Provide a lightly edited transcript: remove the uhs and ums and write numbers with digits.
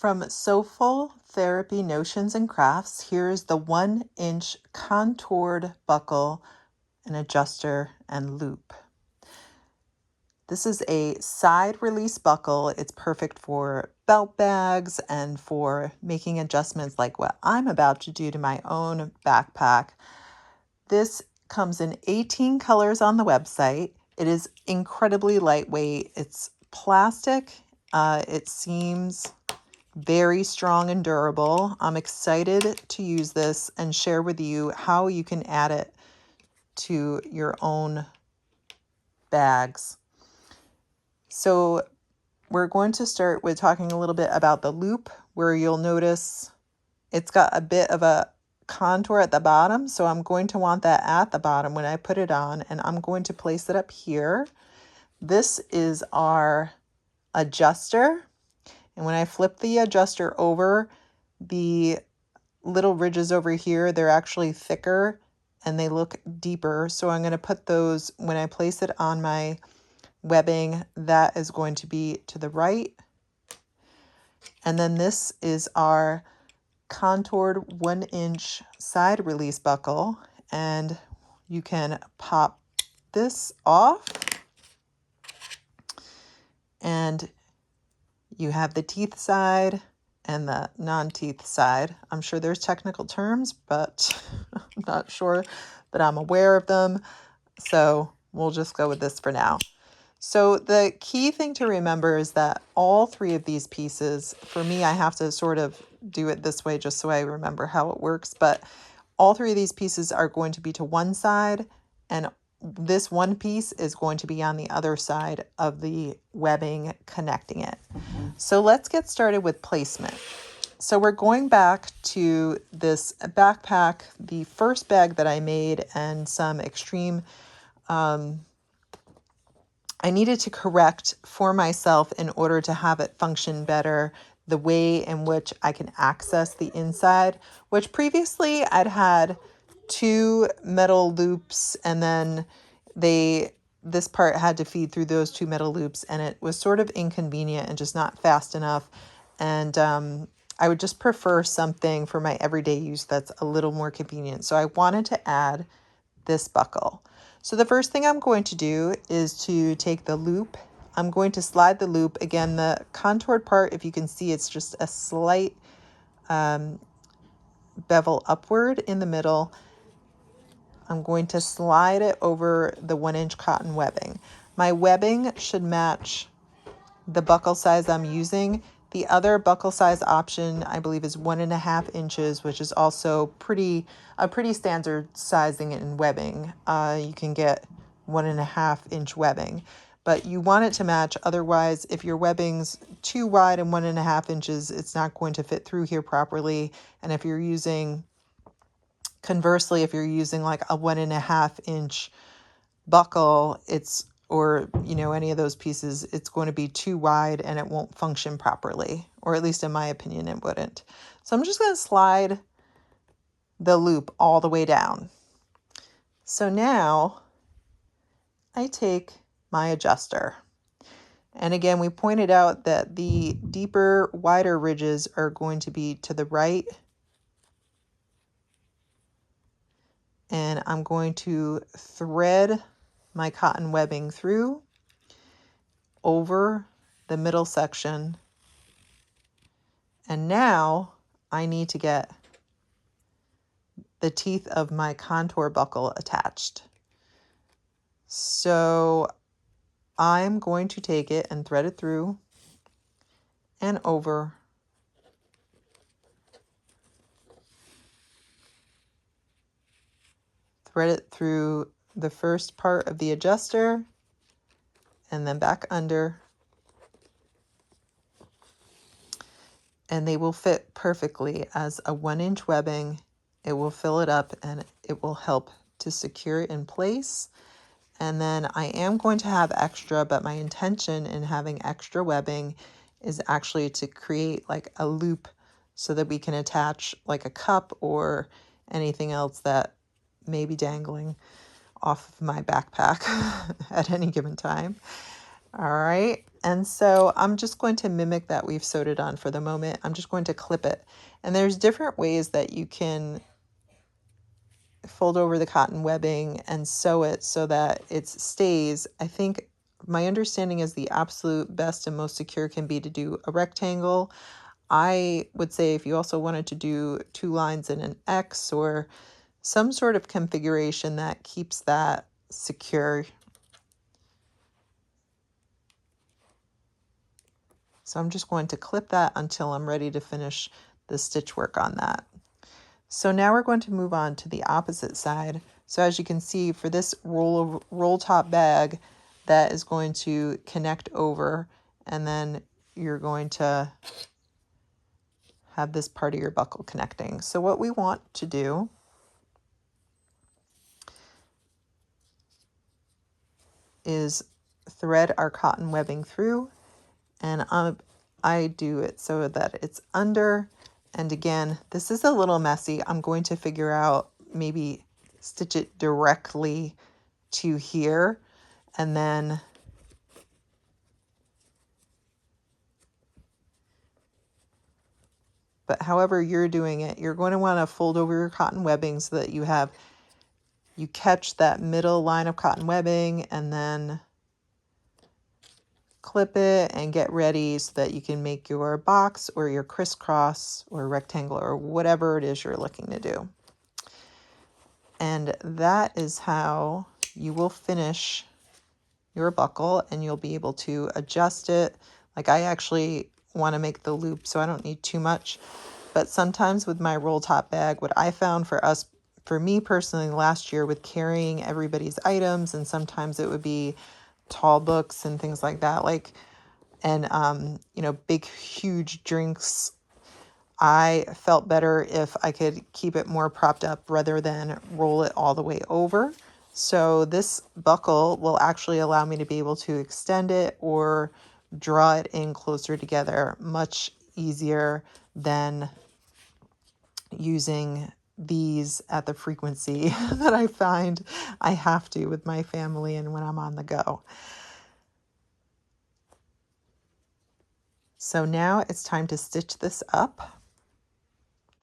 From Sewful Therapy Notions and Crafts, here's the 1-inch contoured buckle, an adjuster, and loop. This is a side release buckle. It's perfect for belt bags and for making adjustments like what I'm about to do to my own backpack. This comes in 18 colors on the website. It is incredibly lightweight. It's plastic. It seems very strong and durable. I'm excited to use this and share with you how you can add it to your own bags. So we're going to start with talking a little bit about the loop, where you'll notice it's got a bit of a contour at the bottom. So I'm going to want that at the bottom when I put it on, and I'm going to place it up here. This is our adjuster. And when I flip the adjuster over, the little ridges over here, they're actually thicker and they look deeper. So I'm going to put those, when I place it on my webbing, that is going to be to the right. And then this is our contoured 1-inch side release buckle. And you can pop this off. And you have the teeth side and the non-teeth side. I'm sure there's technical terms, but I'm not sure that I'm aware of them. So we'll just go with this for now. So the key thing to remember is that all three of these pieces, for me, I have to sort of do it this way just so I remember how it works, but all three of these pieces are going to be to one side, and this one piece is going to be on the other side of the webbing connecting it. So let's get started with placement. So we're going back to this backpack, the first bag that I made, and some extreme, I needed to correct for myself in order to have it function better, the way in which I can access the inside, which previously I'd had 2 metal loops, and then this part had to feed through those 2 metal loops, and it was sort of inconvenient and just not fast enough. And I would just prefer something for my everyday use that's a little more convenient. So I wanted to add this buckle. So the first thing I'm going to do is to take the loop. I'm going to slide the loop. Again, the contoured part, if you can see, it's just a slight bevel upward in the middle. I'm going to slide it over the 1-inch cotton webbing. My webbing should match the buckle size I'm using. The other buckle size option, I believe, is 1.5 inches, which is also a pretty standard sizing in webbing. You can get 1.5-inch webbing, but you want it to match. Otherwise, if your webbing's too wide and 1.5 inches, it's not going to fit through here properly. And if you're using Conversely, if you're using like a 1.5-inch buckle, or any of those pieces, it's going to be too wide and it won't function properly, or at least in my opinion, it wouldn't. So I'm just going to slide the loop all the way down. So now I take my adjuster. And again, we pointed out that the deeper, wider ridges are going to be to the right. And I'm going to thread my cotton webbing through over the middle section. And now I need to get the teeth of my contour buckle attached. So I'm going to take it and thread it through and over. Thread it through the first part of the adjuster and then back under. And they will fit perfectly as a 1-inch webbing. It will fill it up and it will help to secure it in place. And then I am going to have extra, but my intention in having extra webbing is actually to create like a loop so that we can attach like a cup or anything else that may be dangling off of my backpack at any given time. All right, and so I'm just going to mimic that we've sewed it on for the moment. I'm just going to clip it. And there's different ways that you can fold over the cotton webbing and sew it so that it stays. I think my understanding is the absolute best and most secure can be to do a rectangle. I would say if you also wanted to do 2 lines in an X or some sort of configuration that keeps that secure. So I'm just going to clip that until I'm ready to finish the stitch work on that. So now we're going to move on to the opposite side. So as you can see, for this roll top bag, that is going to connect over, and then you're going to have this part of your buckle connecting. So what we want to do is thread our cotton webbing through, and I do it so that it's under. And again, this is a little messy. I'm going to figure out, maybe stitch it directly to here, and then but however you're doing it, you're going to want to fold over your cotton webbing so that you catch that middle line of cotton webbing, and then clip it and get ready so that you can make your box or your crisscross or rectangle or whatever it is you're looking to do. And that is how you will finish your buckle, and you'll be able to adjust it. Like, I actually want to make the loop so I don't need too much, but sometimes with my roll top bag, what I found for me personally last year with carrying everybody's items, and sometimes it would be tall books and things like that, and big huge drinks, I felt better if I could keep it more propped up rather than roll it all the way over. So this buckle will actually allow me to be able to extend it or draw it in closer together much easier than using these at the frequency that I find I have to with my family and when I'm on the go. So now it's time to stitch this up.